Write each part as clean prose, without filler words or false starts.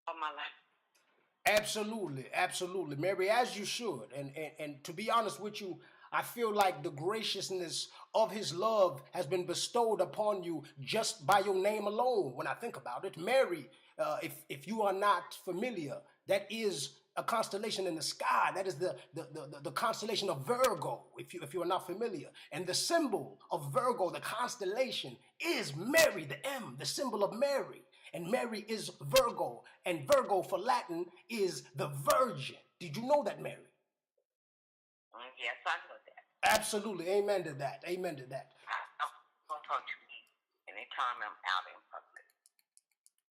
all my life. Absolutely, absolutely, Mary, as you should. And to be honest with you, I feel like the graciousness of his love has been bestowed upon you just by your name alone. When I think about it, Mary, if you are not familiar, that is a constellation in the sky. That is the constellation of Virgo, if you are not familiar. And the symbol of Virgo, the constellation, is Mary, the M, the symbol of Mary. And Mary is Virgo, and Virgo for Latin is the Virgin. Did you know that, Mary? Yes, I know that. Absolutely. Amen to that. Amen to that. I don't talk to me anytime I'm out in public.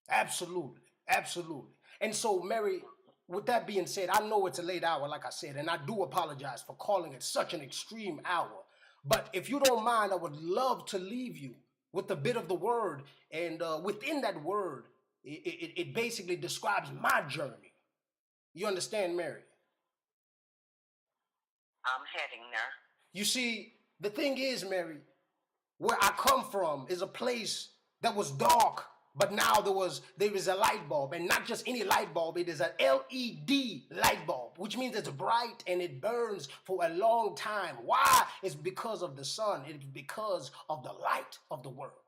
Absolutely. Absolutely. And so, Mary, with that being said, I know it's a late hour, like I said, and I do apologize for calling it such an extreme hour. But if you don't mind, I would love to leave you with a bit of the word. And within that word, it basically describes my journey. You understand, Mary? I'm heading there. You see, the thing is, Mary, where I come from is a place that was dark, but now there is a light bulb, and not just any light bulb. It is an LED light bulb, which means it's bright and it burns for a long time. Why? It's because of the sun. It's because of the light of the world.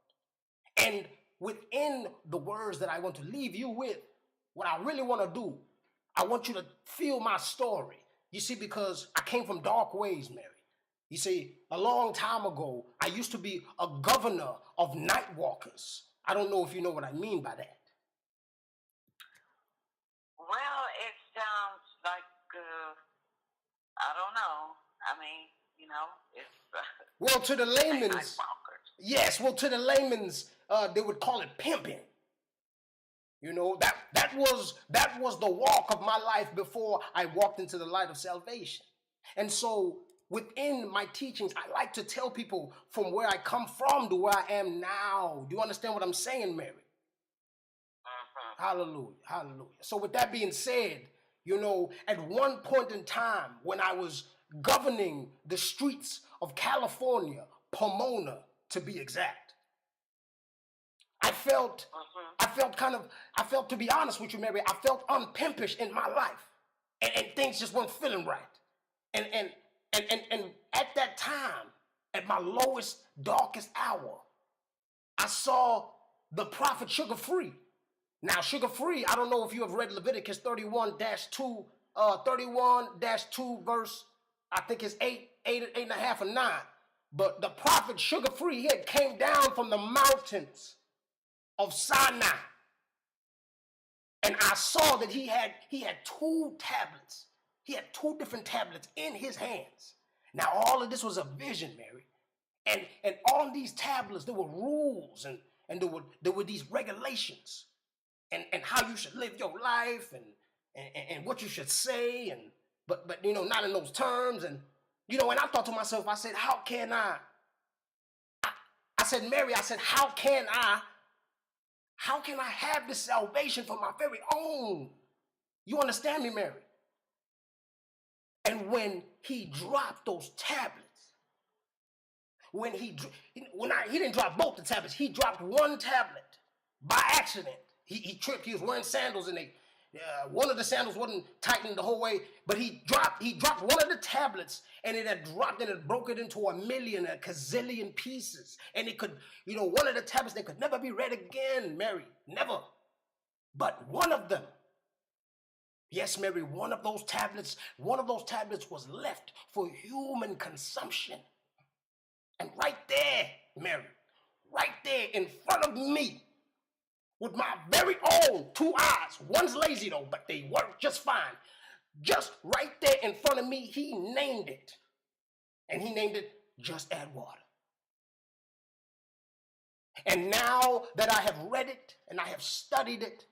And within the words that I want to leave you with, what I really want to do, I want you to feel my story. You see, because I came from dark ways, Mary. You see, a long time ago, I used to be a governor of night walkers. I don't know if you know what I mean by that. Well, it sounds like, I don't know. I mean, it's Well, to the night layman's, walkers. yes, well, to the layman's, they would call it pimping. You know, that was the walk of my life before I walked into the light of salvation. And so within my teachings, I like to tell people from where I come from to where I am now. Do you understand what I'm saying, Mary? Hallelujah. Hallelujah. So with that being said, at one point in time when I was governing the streets of California, Pomona to be exact, I felt, to be honest with you, Mary, I felt unpimpish in my life. And things just weren't feeling right. And at that time, at my lowest, darkest hour, I saw the prophet Sugar Free. Now, Sugar Free, I don't know if you have read Leviticus 31-2, 31-2 verse, I think it's 8.5 or 9. But the prophet Sugar Free, he had came down from the mountains of Sinai. And I saw that he had two tablets. He had two different tablets in his hands. Now, all of this was a vision, Mary. And on these tablets, there were rules and there were these regulations and how you should live your life and what you should say but not in those terms. And and I thought to myself, I said, how can I said, Mary, I said, how can I have this salvation for my very own? You understand me, Mary? And when he dropped those tablets, he didn't drop both the tablets, he dropped one tablet by accident. He tripped. He was wearing sandals, and one of the sandals wasn't tightened the whole way. But he dropped one of the tablets, and it had dropped, and it broke it into a gazillion pieces. And it could, one of the tablets that could never be read again, Mary, never. But one of them, yes, Mary, one of those tablets was left for human consumption. And right there, Mary, right there in front of me, with my very own two eyes. One's lazy though, but they work just fine. Just right there in front of me, he named it. And he named it Just Add Water. And now that I have read it and I have studied it,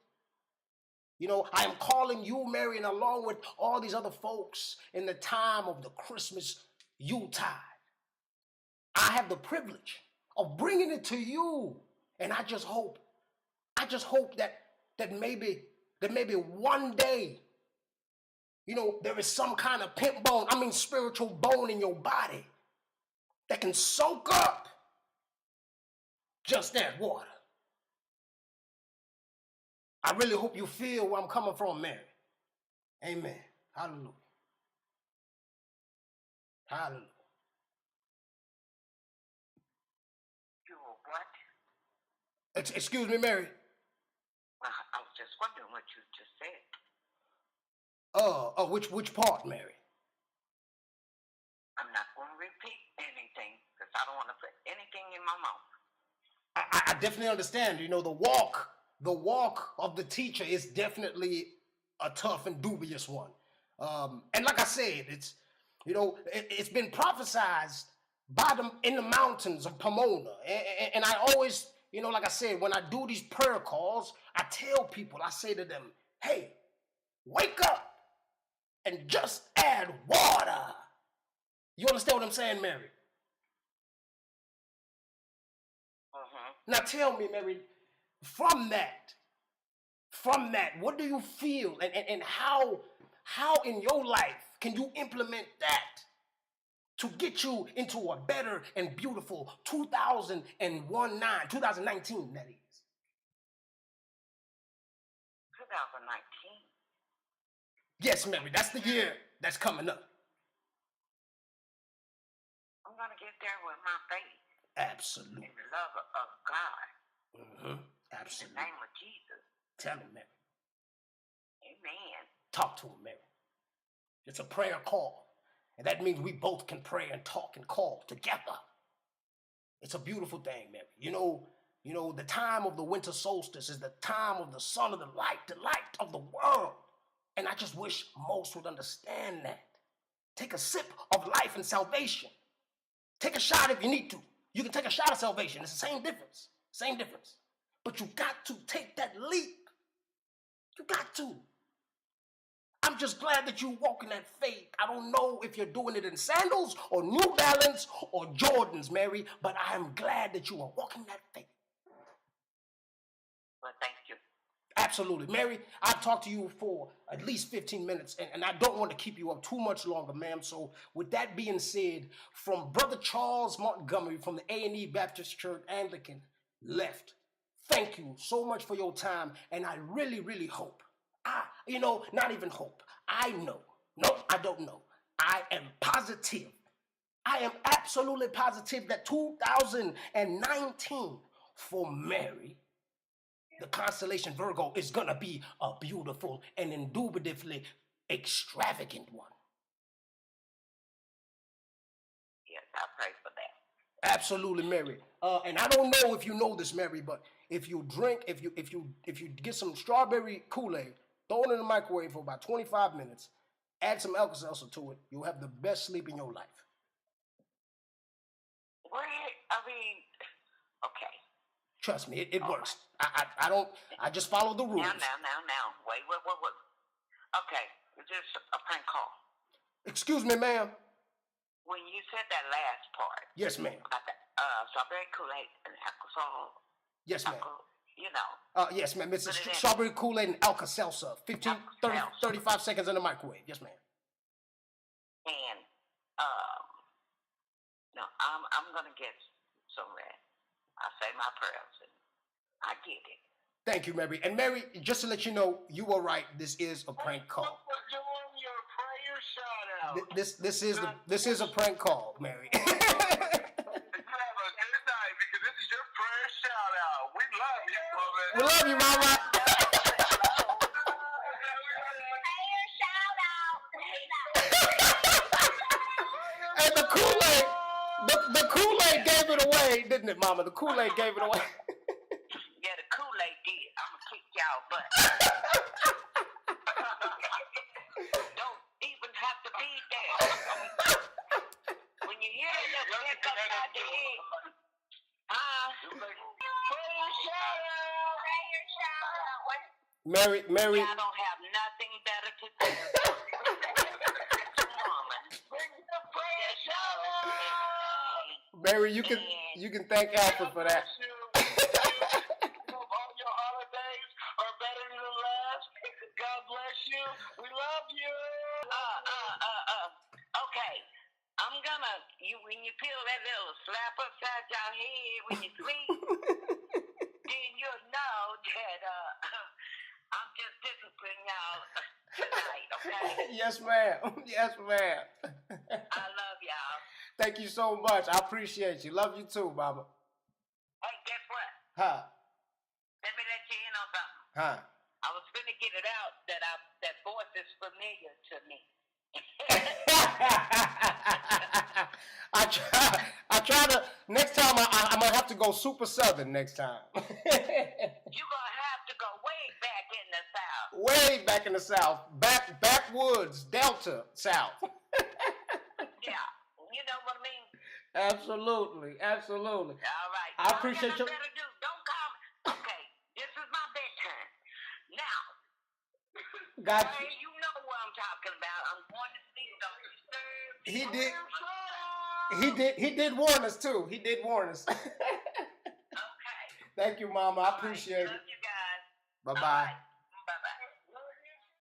I am calling you, Mary, and along with all these other folks in the time of the Christmas Yuletide, I have the privilege of bringing it to you. And I just hope that maybe one day, there is some kind of spiritual bone in your body that can soak up just that water. I really hope you feel where I'm coming from, Mary. Amen. Hallelujah. Hallelujah. You what? Excuse me, Mary. I was just wondering what you just said. Which part, Mary? I'm not going to repeat anything because I don't want to put anything in my mouth. I definitely understand. You know, the walk of the teacher is definitely a tough and dubious one. And like I said, it's been prophesied by them in the mountains of Pomona. And I always, like I said, when I do these prayer calls, I tell people, I say to them, hey, wake up and just add water. You understand what I'm saying, Mary? Now tell me, Mary, from that, what do you feel, and how in your life can you implement that to get you into a better and beautiful 2019, that is? 2019? Yes, Mary, that's the year that's coming up. I'm going to get there with my faith. Absolutely. In the love of God. Absolutely. In the name of Jesus. Tell him, Mary. Amen. Talk to him, Mary. It's a prayer call. And that means we both can pray and talk and call together. It's a beautiful thing, Mary. You know, the time of the winter solstice is the time of the sun of the light of the world. And I just wish most would understand that. Take a sip of life and salvation. Take a shot if you need to. You can take a shot of salvation. It's the same difference. Same difference. But you got to take that leap. You got to. I'm just glad that you walk in that faith. I don't know if you're doing it in sandals or New Balance or Jordans, Mary, but I am glad that you are walking that faith. Well, thank you. Absolutely. Mary, I've talked to you for at least 15 minutes, and I don't want to keep you up too much longer, ma'am. So with that being said, from Brother Charles Montgomery from the A&E Baptist Church Anglican left, thank you so much for your time, and I really, really hope, not even hope, I know, no, I don't know, I am positive, I am absolutely positive that 2019 for Mary, the constellation Virgo, is going to be a beautiful and indubitably extravagant one. Yes, I pray for that. Absolutely, Mary. And I don't know if you know this, Mary, but if you get some strawberry Kool-Aid, throw it in the microwave for about 25 minutes, add some Alka-Seltzer to it, you'll have the best sleep in your life. Okay. Trust me, it works. I just follow the rules. Now. Wait. Okay, is this a prank call? Excuse me, ma'am. When you said that last part. Yes, ma'am. Strawberry Kool-Aid and alcohol. Yes, ma'am. Yes, ma'am. It's strawberry Kool-Aid and Alka-Seltzer. 35 seconds in the microwave. Yes, ma'am. And, no, I'm going to get some rest. I say my prayers and I get it. Thank you, Mary. And Mary, just to let you know, you were right. This is a prank call. Thanks for doing your prayer shout out. This is a prank call, Mary. Have a good night because this is your prayer shout out. We love you, woman. We love you, Mama. And the Kool-Aid gave it away, didn't it, Mama? The Kool-Aid gave it away. Yeah, the Kool-Aid did. I'm going to kick y'all butt. Don't even have to be there. When you hear that little pick upside the head, Mary. I don't have nothing better to do. Mary, you can thank Alfred for that. All your holidays are better than the last. God bless you. We love you. Okay. I'm gonna when you feel that little slap upside your head when you sleep, then you'll know that okay? Yes, ma'am. Yes, ma'am. I love y'all. Thank you so much. I appreciate you. Love you too, Mama. Hey, guess what? Huh? Let me let you in on something. Huh? I was finna get it out that voice is familiar to me. I try to, next time I'm going to have to go super southern next time. You're gonna have to go way back in the South. Way back in the South. Backwoods, Delta, South. Yeah, you know what I mean? Absolutely, absolutely. All right. I appreciate you. Better do. Don't call me. Okay, this is my bedtime. Now, Got hey, you know what I'm talking about. I'm going to sleep. Don't disturb me. He did. He did warn us too. He did warn us. Okay. Thank you, Mama. I appreciate it. Love you guys. Bye bye.